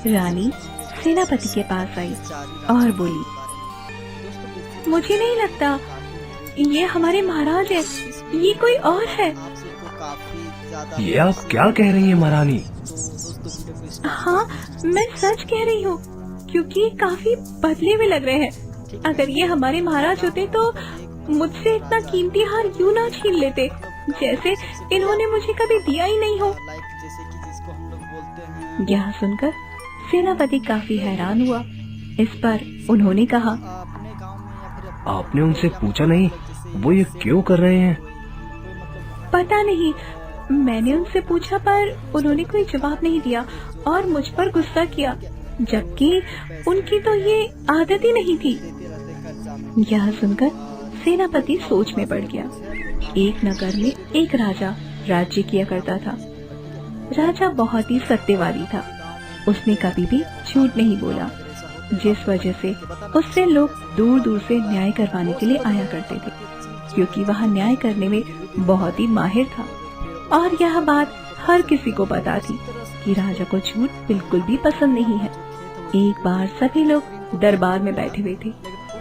रानी सेनापति के पास आई और बोली, मुझे नहीं लगता ये हमारे महाराज है, ये कोई और है। ये आप क्या कह रही हैं महारानी? हाँ, मैं सच कह रही हूँ, क्योंकि ये काफी बदले हुए लग रहे हैं। अगर ये हमारे महाराज होते तो मुझसे इतना कीमती हार यूं ना छीन लेते, जैसे इन्होंने मुझे कभी दिया ही नहीं हो। यह सुनकर सेनापति काफी हैरान हुआ। इस पर उन्होंने कहा, आपने उनसे पूछा नहीं वो ये क्यों कर रहे हैं? पता नहीं, मैंने उनसे पूछा पर उन्होंने कोई जवाब नहीं दिया और मुझ पर गुस्सा किया, जबकि उनकी तो ये आदत ही नहीं थी। यह सुनकर सेनापति सोच में पड़ गया। एक नगर में एक राजा राज्य किया करता था। राजा बहुत ही सत्यवादी था। उसने कभी भी झूठ नहीं बोला, जिस वजह से उससे लोग दूर दूर से न्याय करवाने के लिए आया करते थे, क्योंकि वह न्याय करने में बहुत ही माहिर था। और यह बात हर किसी को पता थी कि राजा को झूठ बिल्कुल भी पसंद नहीं है। एक बार सभी लोग दरबार में बैठे हुए थे,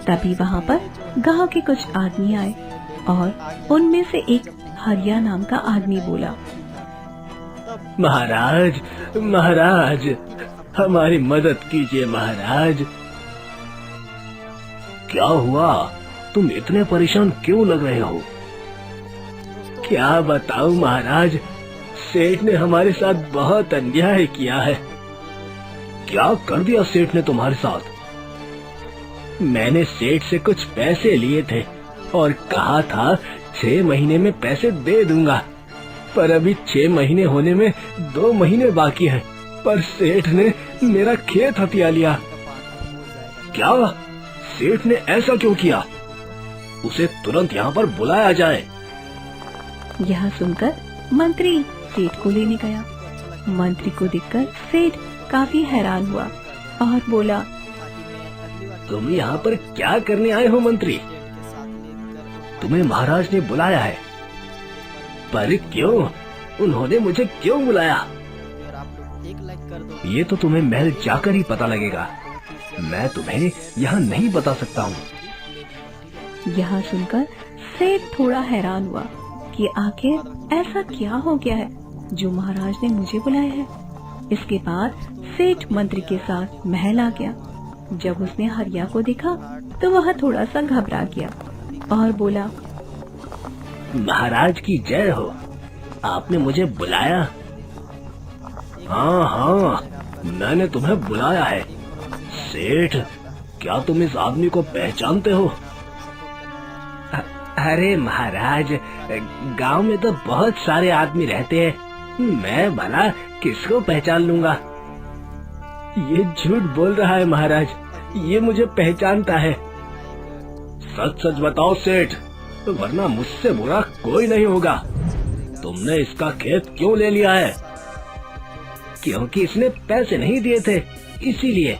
तभी वहाँ पर गांव के कुछ आदमी आए और उनमें से एक हरिया नाम का आदमी बोला, महाराज, महाराज, हमारी मदद कीजिए महाराज। क्या हुआ? तुम इतने परेशान क्यों लग रहे हो? क्या बताऊं महाराज, सेठ ने हमारे साथ बहुत अन्याय किया है। क्या कर दिया सेठ ने तुम्हारे साथ? मैंने सेठ से कुछ पैसे लिए थे और कहा था 6 महीने में पैसे दे दूंगा, पर अभी 6 महीने होने में 2 महीने बाकी हैं, पर सेठ ने मेरा खेत हथिया लिया। क्या? सेठ ने ऐसा क्यों किया? उसे तुरंत यहाँ पर बुलाया जाए। यह सुनकर मंत्री सेठ को लेने गया। मंत्री को देखकर सेठ काफी हैरान हुआ और बोला, तुम यहाँ पर क्या करने आए हो मंत्री? तुम्हें महाराज ने बुलाया है, पर क्यों? उन्होंने मुझे क्यों बुलाया? ये तो तुम्हें महल जाकर ही पता लगेगा। मैं तुम्हें यहाँ नहीं बता सकता हूँ। यह सुनकर सेठ थोड़ा हैरान हुआ कि आखिर ऐसा क्या हो गया है जो महाराज ने मुझे बुलाया है। इसके बाद सेठ मंत्री के साथ महल आ गया। जब उसने हरिया को देखा तो वह थोड़ा सा घबरा गया और बोला, महाराज की जय हो, आपने मुझे बुलाया? हाँ हाँ, मैंने तुम्हें बुलाया है। सेठ, क्या तुम इस आदमी को पहचानते हो? अरे महाराज, गांव में तो बहुत सारे आदमी रहते हैं, मैं भला किसको पहचान लूंगा? ये झूठ बोल रहा है महाराज, ये मुझे पहचानता है। सच सच बताओ सेठ, वरना मुझसे बुरा कोई नहीं होगा। तुमने इसका खेत क्यों ले लिया है? क्योंकि इसने पैसे नहीं दिए थे, इसीलिए,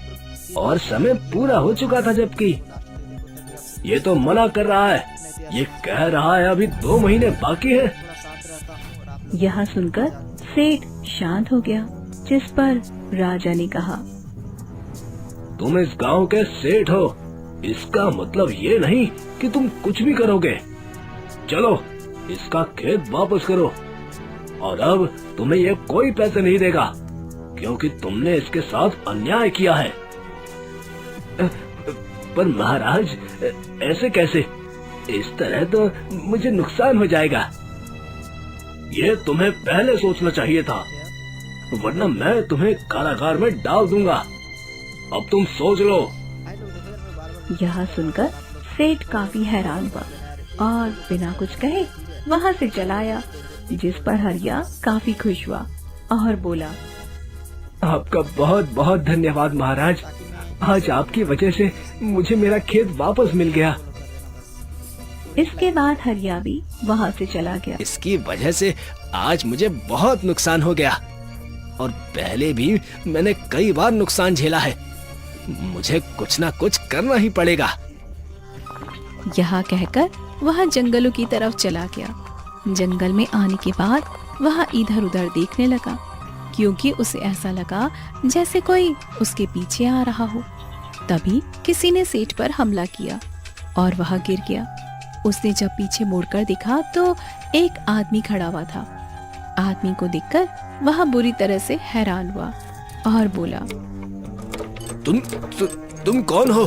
और समय पूरा हो चुका था। जबकि ये तो मना कर रहा है, ये कह रहा है अभी 2 महीने बाकी है। यह सुनकर सेठ शांत हो गया, जिस पर राजा ने कहा, तुम इस गांव के सेठ हो, इसका मतलब ये नहीं कि तुम कुछ भी करोगे। चलो, इसका खेत वापस करो, और अब तुम्हें ये कोई पैसे नहीं देगा, क्योंकि तुमने इसके साथ अन्याय किया है। पर महाराज, ऐसे कैसे? इस तरह तो मुझे नुकसान हो जाएगा। ये तुम्हें पहले सोचना चाहिए था, वरना मैं तुम्हें कारागार में डाल दूंगा। अब तुम सोच लो। यह सुनकर सेठ काफी हैरान हुआ और बिना कुछ कहे वहाँ से चला आया, जिस पर हरिया काफी खुश हुआ और बोला, आपका बहुत बहुत धन्यवाद महाराज, आज आपकी वजह से मुझे मेरा खेत वापस मिल गया। इसके बाद हरिया भी वहाँ से चला गया। इसकी वजह से आज मुझे बहुत नुकसान हो गया, और पहले भी मैंने कई बार नुकसान झेला है। मुझे कुछ ना कुछ करना ही पड़ेगा। यह कहकर वह जंगलों की तरफ चला गया। जंगल में आने के बाद वह इधर उधर देखने लगा क्योंकि उसे ऐसा लगा जैसे कोई उसके पीछे आ रहा हो। तभी किसी ने सेठ पर हमला किया और वह गिर गया। उसने जब पीछे मुड़कर देखा तो एक आदमी खड़ा हुआ था। आदमी को देखकर वह बुरी तरह से हैरान हुआ और बोला, तुम कौन हो?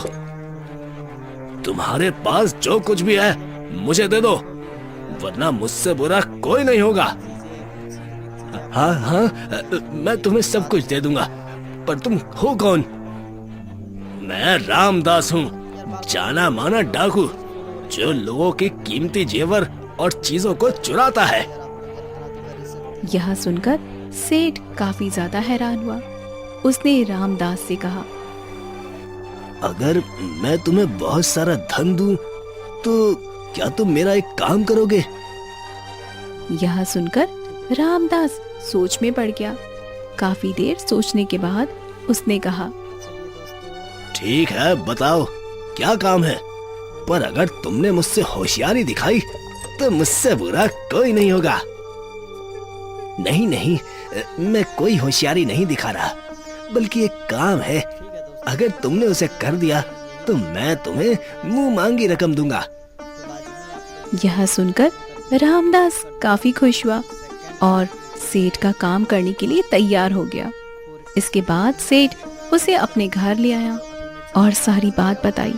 तुम्हारे पास जो कुछ भी है मुझे दे दो, वरना मुझसे बुरा कोई नहीं होगा। हाँ हाँ, मैं तुम्हें सब कुछ दे दूंगा, पर तुम हो कौन? मैं रामदास हूँ, जाना माना डाकू, जो लोगों की कीमती जेवर और चीजों को चुराता है। यह सुनकर सेठ काफी ज्यादा हैरान हुआ। उसने रामदास से कहा, अगर मैं तुम्हें बहुत सारा धन दूं, तो क्या तुम मेरा एक काम करोगे? यह सुनकर रामदास सोच में पड़ गया। काफी देर सोचने के बाद उसने कहा, ठीक है, बताओ क्या काम है, पर अगर तुमने मुझसे होशियारी दिखाई तो मुझसे बुरा कोई नहीं होगा। नहीं नहीं, मैं कोई होशियारी नहीं दिखा रहा, बल्कि एक काम है, अगर तुमने उसे कर दिया तो मैं तुम्हें मुंह मांगी रकम दूंगा। यह सुनकर रामदास काफी खुश हुआ और सेठ का काम करने के लिए तैयार हो गया। इसके बाद सेठ उसे अपने घर ले आया और सारी बात बताई,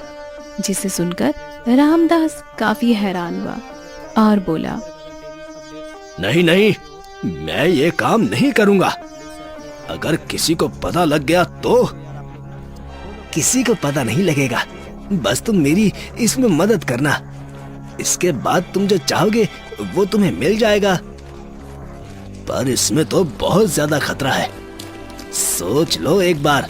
जिसे सुनकर रामदास काफी हैरान हुआ और बोला, नहीं नहीं, मैं ये काम नहीं करूंगा। अगर किसी को पता लग गया तो? किसी को पता नहीं लगेगा, बस तुम मेरी इसमें मदद करना। इसके बाद तुम जो चाहोगे वो तुम्हें मिल जाएगा, पर इसमें तो बहुत ज्यादा खतरा है। सोच लो एक बार।